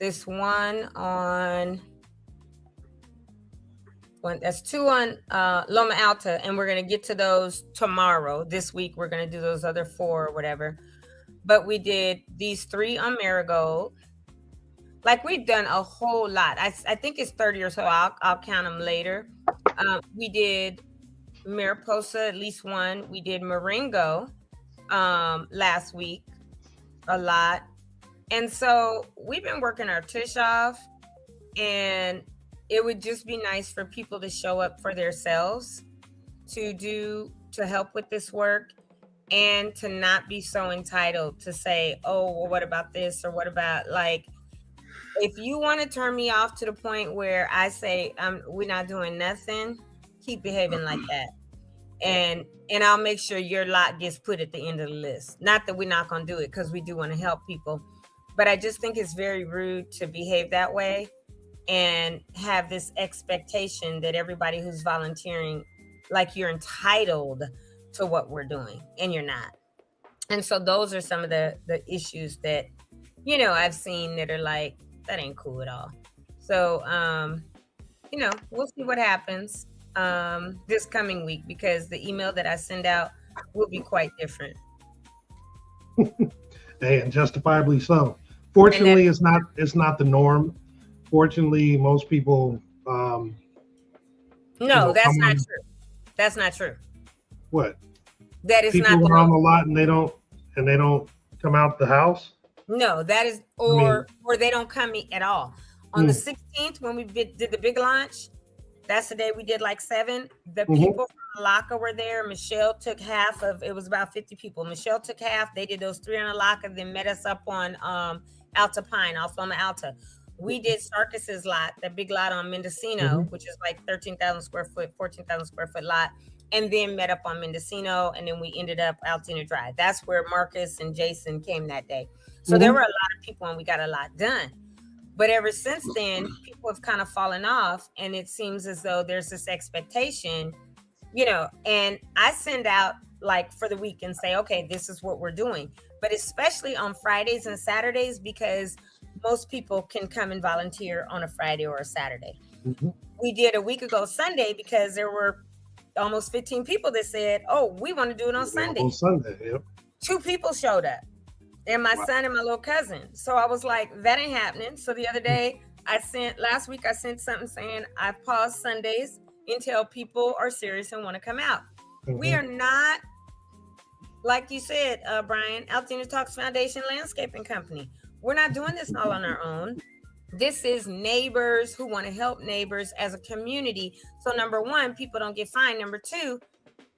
This one on, that's 2 on Loma Alta, and we're going to get to those tomorrow. This week, we're going to do those other 4 or whatever. But we did these 3 on Marigold. Like, we've done a whole lot. I think it's 30 or so. I'll count them later. We did Mariposa, at least 1. We did Marengo last week, a lot. And so we've been working our tush off, and it would just be nice for people to show up for themselves to help with this work, and to not be so entitled to say, oh, well, what about this? Or what about, like, if you want to turn me off to the point where I say, we're not doing nothing, keep behaving like that. And I'll make sure your lot gets put at the end of the list. Not that we're not going to do it, because we do want to help people. But I just think it's very rude to behave that way and have this expectation that everybody who's volunteering, like, you're entitled to what we're doing, and you're not. And so those are some of the issues that, I've seen that are like, that ain't cool at all. So, we'll see what happens this coming week, because the email that I send out will be quite different. Hey, and justifiably so. Fortunately, it's not the norm. Fortunately, most people. No, that's not true. That's not true. What? That is people not the are on norm. the lot and they don't come out the house. No, that is, or they don't come at all. On the 16th, when we did the big launch, that's the day we did like 7. The people from Alaka were there. Michelle took half of, it was about 50 people. Michelle took half. They did those 3 on Alaka, then met us up on Alta Pine, off Loma Alta. We did Sarkis's lot, that big lot on Mendocino, which is like 13,000 square foot, 14,000 square foot lot, and then met up on Mendocino, and then we ended up Altadena Drive. That's where Marcus and Jason came that day. So there were a lot of people, and we got a lot done. But ever since then, people have kind of fallen off, and it seems as though there's this expectation, and I send out like for the week and say, okay, this is what we're doing. But especially on Fridays and Saturdays, because most people can come and volunteer on a Friday or a Saturday. We did a week ago Sunday because there were almost 15 people that said, oh, we want to do it on Sunday. On Sunday, yep. 2 people showed up, and my son and my little cousin. So I was like, that ain't happening. So the other day, last week I sent something saying I've paused Sundays until people are serious and want to come out. We are not, like you said, Brian, Altadena Talks Foundation Landscaping Company. We're not doing this all on our own. This is neighbors who want to help neighbors as a community. So number 1, people don't get fined. Number 2,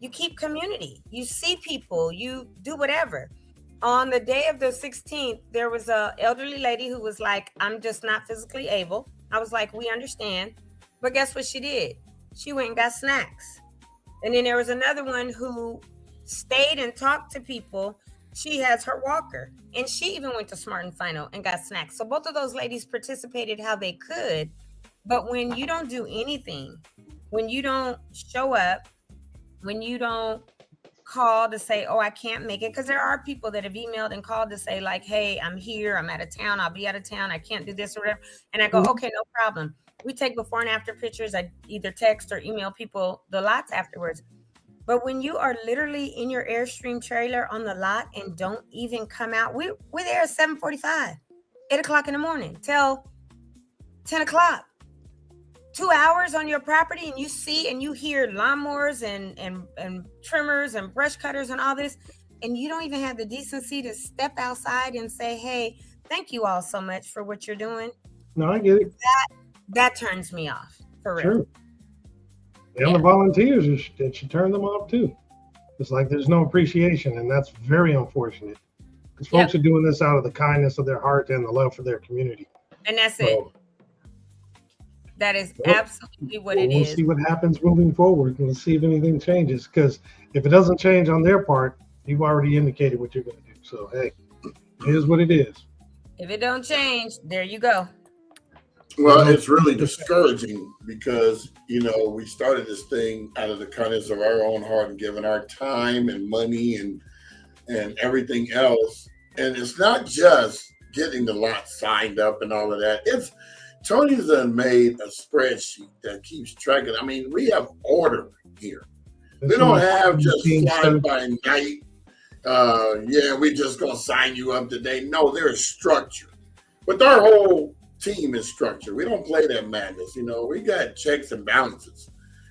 you keep community. You see people, you do whatever. On the day of the 16th, there was a elderly lady who was like, I'm just not physically able. I was like, we understand. But guess what she did? She went and got snacks. And then there was another one who stayed and talked to people. she has her walker, and she even went to Smart and Final and got snacks. So both of those ladies participated how they could. But when you don't do anything, when you don't show up, when you don't call to say, oh, I can't make it, because there are people that have emailed and called to say, like, hey, I'm here, I'm out of town, I'll be out of town, I can't do this or whatever. And I go, okay, no problem. We take before and after pictures. I either text or email people the lots afterwards. But when you are literally in your Airstream trailer on the lot and don't even come out, we're there at 7:45, 8 o'clock in the morning till 10 o'clock. 2 hours on your property, and you see and you hear lawnmowers and trimmers and brush cutters and all this, and you don't even have the decency to step outside and say, hey, thank you all so much for what you're doing. No, I get it. That turns me off, for real. Sure. And the volunteers, it should turn them off too. It's like there's no appreciation, and that's very unfortunate. Because folks are doing this out of the kindness of their heart and the love for their community. And that's it. That is absolutely what it is. We'll see what happens moving forward, and we'll see if anything changes. Because if it doesn't change on their part, you've already indicated what you're going to do. So, hey, it is what it is. If it don't change, there you go. Well, it's really discouraging because, we started this thing out of the kindness of our own heart and giving our time and money and everything else. And it's not just getting the lot signed up and all of that. Tony's done made a spreadsheet that keeps tracking. I mean, we have order here. We don't have just fly by night. We just gonna sign you up today. No, there's structure. But our whole team is structured. We don't play that madness. We got checks and balances.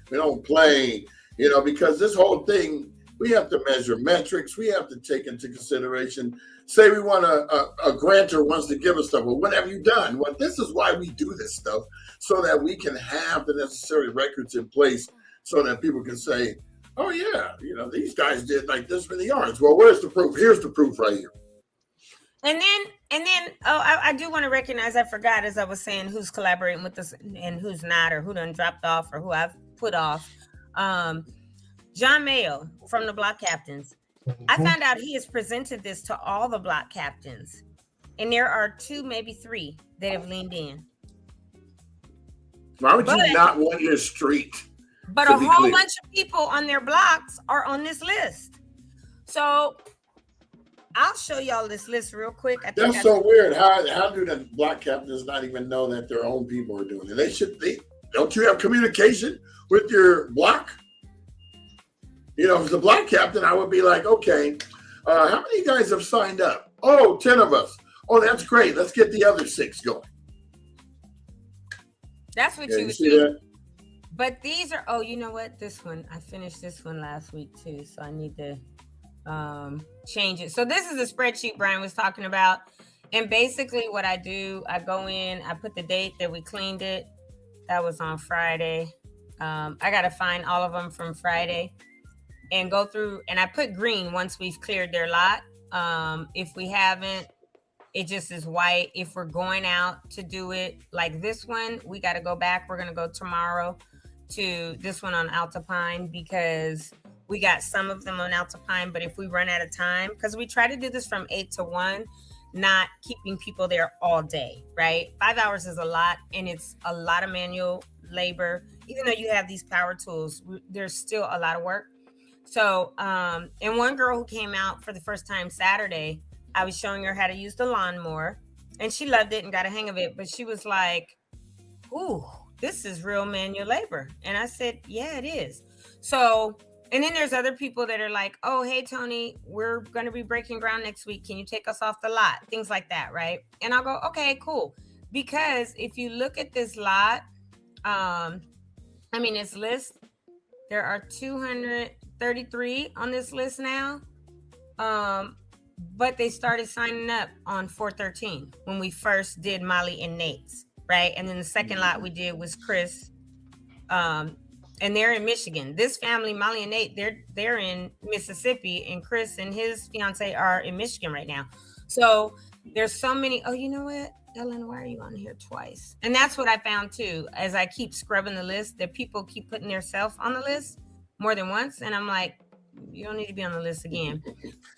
We don't play, because this whole thing, we have to measure metrics. We have to take into consideration, say we want a grantor wants to give us stuff. Well, what have you done? Well, this is why we do this stuff, so that we can have the necessary records in place so that people can say, oh yeah, these guys did like this for the yards. Well, where's the proof? Here's the proof right here. And then, I do want to recognize, I forgot, as I was saying, who's collaborating with us and who's not, or who done dropped off, or who I've put off. John Mayo from the Block Captains. I found out he has presented this to all the block captains, and there are 2, maybe 3 that have leaned in. Why would you not want your street? But a whole bunch of people on their blocks are on this list. So I'll show y'all this list real quick. That's so weird. How do the block captains not even know that their own people are doing it? Don't you have communication with your block? As a block captain, I would be like, okay, how many guys have signed up? Oh, 10 of us. Oh, that's great. Let's get the other 6 going. That's what you would see do. That? But these are, you know what? This one, I finished this one last week too, so I need to change it. So this is a spreadsheet Brian was talking about. And basically what I do, I go in, I put the date that we cleaned it. That was on Friday. I got to find all of them from Friday and go through, and I put green once we've cleared their lot. If we haven't, it just is white. If we're going out to do it like this one, we got to go back. We're going to go tomorrow to this one on Altapine, because we got some of them on Altapine. But if we run out of time, because we try to do this from 8 to 1, not keeping people there all day, right? 5 hours is a lot, and it's a lot of manual labor. Even though you have these power tools, there's still a lot of work. So, and one girl who came out for the first time Saturday, I was showing her how to use the lawnmower, and she loved it and got a hang of it. But she was like, ooh, this is real manual labor. And I said, yeah, it is. So, and then there's other people that are like, oh, hey, Tony, we're going to be breaking ground next week. Can you take us off the lot? Things like that, right? And I'll go, okay, cool. Because if you look at this lot, this list, there are 233 on this list now. But they started signing up on 4/13 when we first did Molly and Nate's, right? And then the second lot we did was Chris, and they're in Michigan. This family, Molly and Nate, they're in Mississippi, and Chris and his fiance are in Michigan right now. So there's so many. Oh, you know what, Ellen, why are you on here twice? And that's what I found too, as I keep scrubbing the list, that people keep putting themselves on the list more than once, and I'm like, you don't need to be on the list again.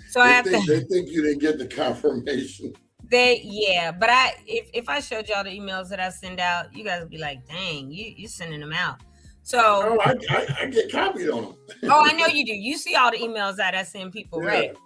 So I have they think you didn't get the confirmation. But if I showed y'all the emails that I send out, you guys would be like, dang, you sending them out. So Oh, I get copied on them. oh, I know you do. You see all the emails that I send people, Yeah. right?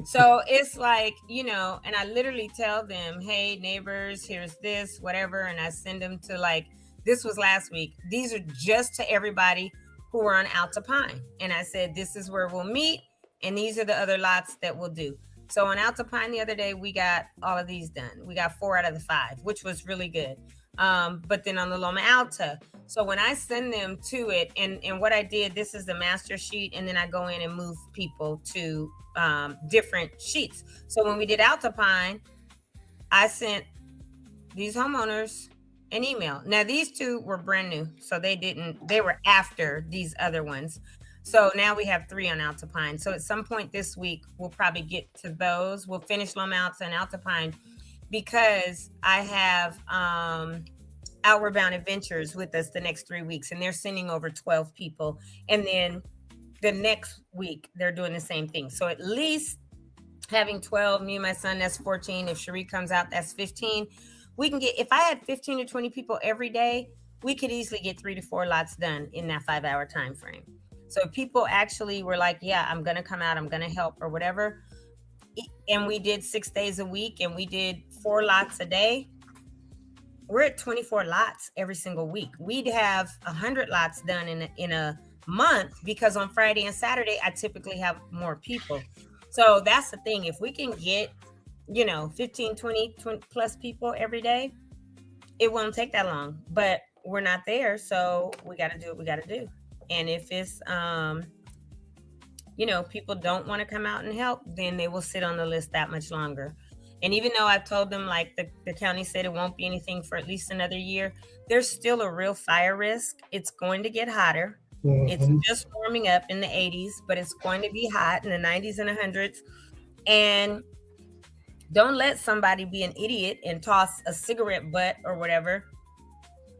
So it's like, you know, and I literally tell them, hey, neighbors, here's this, whatever. And I send them to, like, this was last week. These are just to everybody who are on Altapine. And I said, this is where we'll meet. And these are the other lots that we'll do. So on Altapine the other day, we got all of these done. We got 4 out of the 5, which was really good. But then on the Loma Alta, so when I send them to it, and what I did, this is the master sheet, and then I go in and move people to different sheets. So when we did Altapine, I sent these homeowners an email. Now these 2 were brand new, so they were after these other ones. So now we have 3 on Altapine. So at some point this week, we'll probably get to those. We'll finish Loma Alta and Altapine, because I have Outward Bound Adventures with us the next 3 weeks, and they're sending over 12 people. And then the next week, they're doing the same thing. So at least having 12, me and my son, that's 14. If Cherie comes out, that's 15. We can get, if I had 15 to 20 people every day, we could easily get 3 to 4 lots done in that 5-hour time frame. So if people actually were like, yeah, I'm going to come out, I'm going to help or whatever, and we did 6 days a week and we did 4 lots a day, we're at 24 lots every single week. We'd have 100 lots done in a month, because on Friday and Saturday, I typically have more people. So that's the thing. If we can get, 15, 20 plus people every day, it won't take that long, but we're not there. So we got to do what we got to do. And if it's, people don't want to come out and help, then they will sit on the list that much longer. And even though I've told them, like, the county said it won't be anything for at least another year, there's still a real fire risk. It's going to get hotter. Mm-hmm. It's just warming up in the 80s, but it's going to be hot in the 90s and 100s. And don't let somebody be an idiot and toss a cigarette butt or whatever,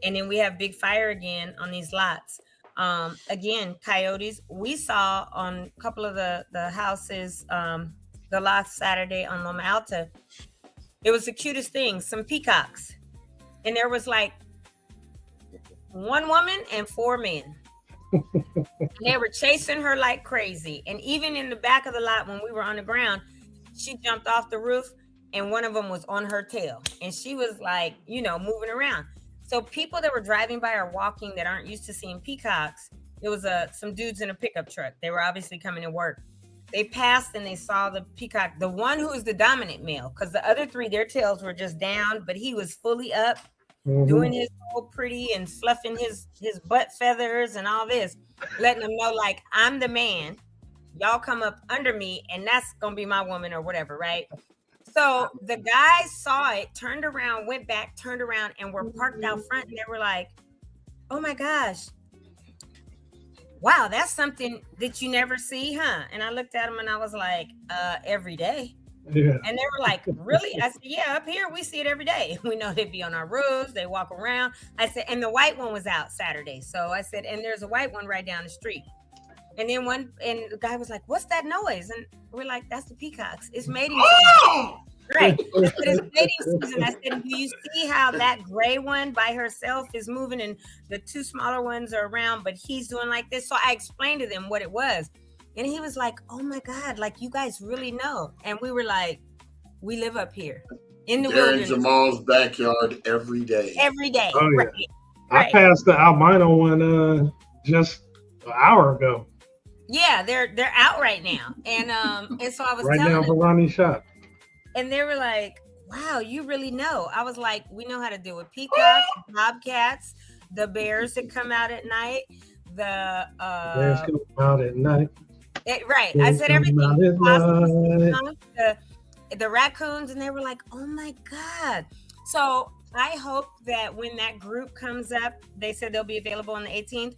and then we have big fire again on these lots. Again, coyotes. We saw on a couple of the houses, the last Saturday on Loma Alta, it was the cutest thing, some peacocks. And there was like 1 woman and 4 men. They were chasing her like crazy. And even in the back of the lot, when we were on the ground, she jumped off the roof and one of them was on her tail. And she was like, moving around. So people that were driving by or walking that aren't used to seeing peacocks, it was some dudes in a pickup truck. They were obviously coming to work. They passed and they saw the peacock, the one who was the dominant male, because the other 3, their tails were just down, but he was fully up, doing his whole pretty and fluffing his butt feathers and all this, letting them know, like, I'm the man. Y'all come up under me and that's going to be my woman or whatever, right? So the guys saw it, turned around, went back, turned around, and were parked out front. And they were like, oh my gosh, wow, that's something that you never see, huh? And I looked at them and I was like, every day. Yeah. And they were like, really? I said, yeah, up here, we see it every day. We know they be on our roofs, they walk around. I said, and the white one was out Saturday. So I said, and there's a white one right down the street. And then the guy was like, what's that noise? And we're like, that's the peacocks. It's mating season. Right. I said, it's mating season. I said, do you see how that gray one by herself is moving and the 2 smaller ones are around, but he's doing like this? So I explained to them what it was. And he was like, oh my God, like, you guys really know. And we were like, we live up here in the wilderness. In Jamal's backyard every day. Every day. Oh, yeah. Right. I passed the albino one just an hour ago. Yeah, they're out right now. And so I was right telling now for Ronnie's shop. And they were like, wow, you really know. I was like, we know how to deal with peacocks, bobcats, the bears that come out at night, the bears come out at night. Right. Bears I said everything. The raccoons, and they were like, oh my God. So I hope that when that group comes up, they said they'll be available on the 18th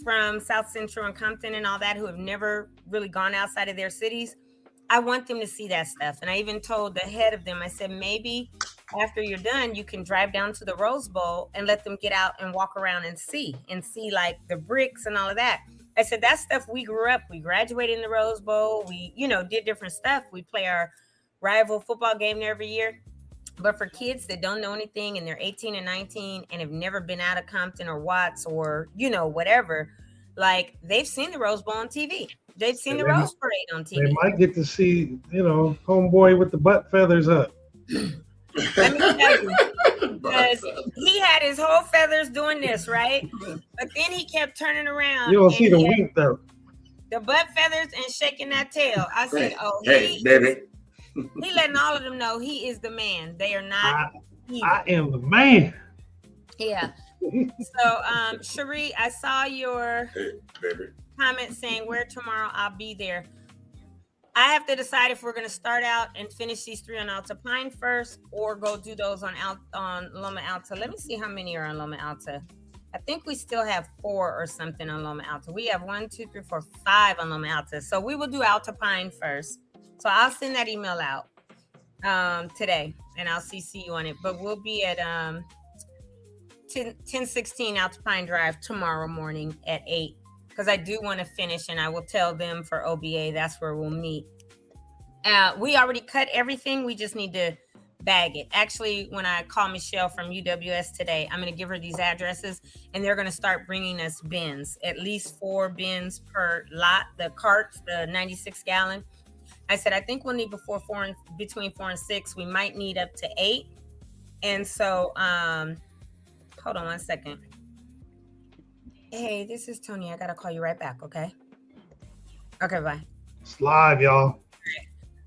from South Central and Compton and all that, who have never really gone outside of their cities. I want them to see that stuff. And I even told the head of them, I said, maybe after you're done, you can drive down to the Rose Bowl and let them get out and walk around and see like the bricks and all of that. I said, that stuff we grew up. We graduated in the Rose Bowl. We, did different stuff. We play our rival football game there every year. But for kids that don't know anything and they're 18 and 19 and have never been out of Compton or Watts or, whatever, like they've seen the Rose Bowl on TV. They've seen the Rose Parade on TV. They might get to see, homeboy with the butt feathers up. Let me tell you, because he had his whole feathers doing this, right? But then he kept turning around. You don't see the wink though. The butt feathers and shaking that tail. I said, hey, baby. He letting all of them know he is the man. They are not. I am the man. Yeah. So, Cherie, I saw your comment saying where tomorrow I'll be there. I have to decide if we're going to start out and finish these 3 on Alta Pine first, or go do those on Loma Alta. Let me see how many are on Loma Alta. I think we still have 4 or something on Loma Alta. We have 1, 2, 3, 4, 5 on Loma Alta. So we will do Alta Pine first. So I'll send that email out today, and I'll CC you on it. But we'll be at 1016 Alta Pine Drive tomorrow morning at 8. Because I do want to finish, and I will tell them for OBA, that's where we'll meet. We already cut everything. We just need to bag it. Actually, when I call Michelle from UWS today, I'm going to give her these addresses, and they're going to start bringing us bins, at least 4 bins per lot, the carts, the 96 gallon. I said, I think we'll need between 4 and 6. We might need up to 8. And so, hold on one second. Hey, this is Tony. I got to call you right back, okay? Okay, bye. It's live, y'all.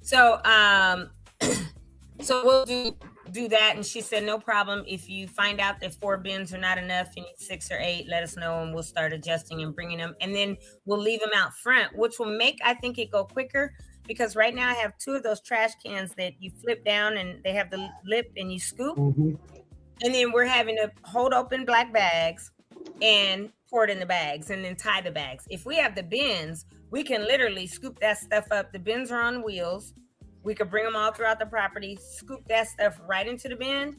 So, so we'll do that. And she said, no problem. If you find out that 4 bins are not enough, you need 6 or 8, let us know, and we'll start adjusting and bringing them. And then we'll leave them out front, which will make, I think, it go quicker. Because right now I have 2 of those trash cans that you flip down and they have the lip and you scoop. Mm-hmm. And then we're having to hold open black bags and pour it in the bags and then tie the bags. If we have the bins, we can literally scoop that stuff up. The bins are on wheels. We could bring them all throughout the property, scoop that stuff right into the bin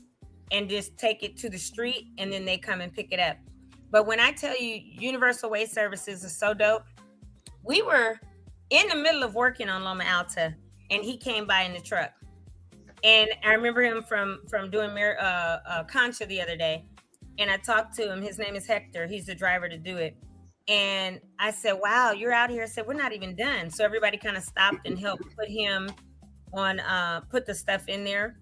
and just take it to the street, and then they come and pick it up. But when I tell you Universal Waste Services is so dope, we were in the middle of working on Loma Alta, and he came by in the truck. And I remember him from doing Concha the other day. And I talked to him. His name is Hector. He's the driver to do it. And I said, wow, you're out here. I said, we're not even done. So everybody kind of stopped and helped put him on, put the stuff in there.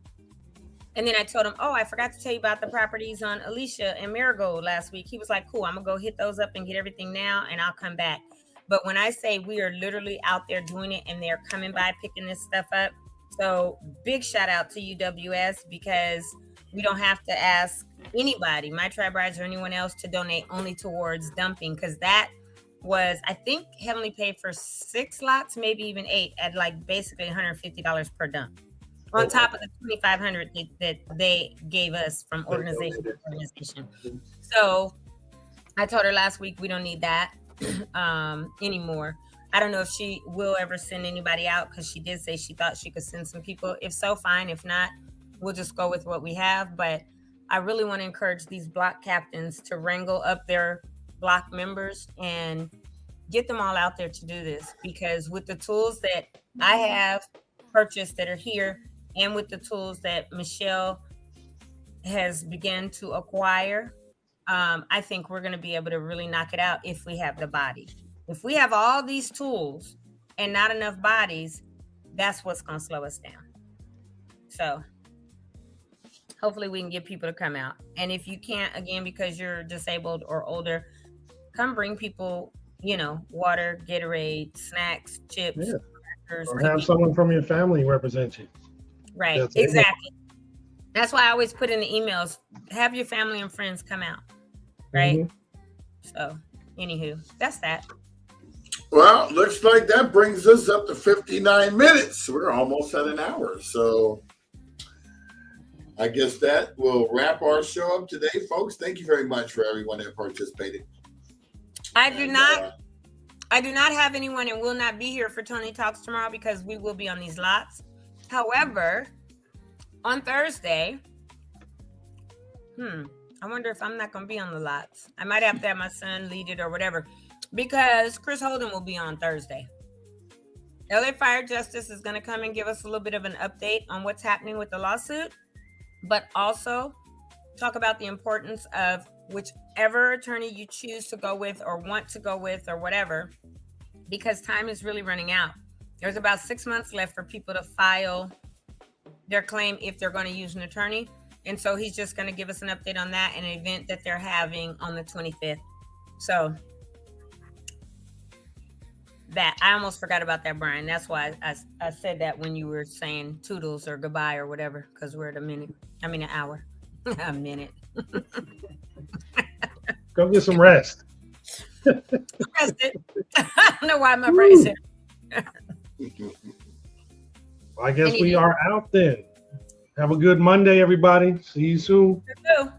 And then I told him, oh, I forgot to tell you about the properties on Alicia and Marigold last week. He was like, cool, I'm going to go hit those up and get everything now, and I'll come back. But when I say we are literally out there doing it and they're coming by picking this stuff up. So big shout out to UWS, because we don't have to ask anybody, My Tribe Rides or anyone else, to donate only towards dumping. Because that was, I think Heavenly paid for 6 lots, maybe even 8, at like basically $150 per dump. On top of the $2,500 that they gave us from organization to organization. So I told her last week we don't need that anymore. I don't know if she will ever send anybody out, because she did say she thought she could send some people. If so, fine. If not, we'll just go with what we have. But I really want to encourage these block captains to wrangle up their block members and get them all out there to do this, because with the tools that I have purchased that are here, and with the tools that Michelle has begun to acquire, I think we're going to be able to really knock it out if we have the body. If we have all these tools and not enough bodies, that's what's going to slow us down. So hopefully we can get people to come out. And if you can't, again, because you're disabled or older, come bring people, water, Gatorade, snacks, chips, crackers, or have someone from your family represent you. Right, exactly. That's why I always put in the emails, have your family and friends come out, right? Mm-hmm. So, anywho, that's that. Well, looks like that brings us up to 59 minutes. We're almost at an hour. So I guess that will wrap our show up today, folks. Thank you very much for everyone that participated. I do not have anyone and will not be here for Tony Talks tomorrow, because we will be on these lots. However, on Thursday, I wonder if I'm not going to be on the lots. I might have to have my son lead it or whatever. because Chris Holden will be on Thursday. LA Fire Justice is going to come and give us a little bit of an update on what's happening with the lawsuit, but also talk about the importance of whichever attorney you choose to go with or want to go with or whatever, because time is really running out. There's about 6 months left for people to file their claim if they're going to use an attorney. And so he's just going to give us an update on that and an event that they're having on the 25th. So that I almost forgot about that, Brian. That's why I said that when you were saying toodles or goodbye or whatever, because we're at an hour. A minute. Go get some rest. Rested. I don't know why my brain said. I guess we are out then. Have a good Monday, everybody. See you soon. You too.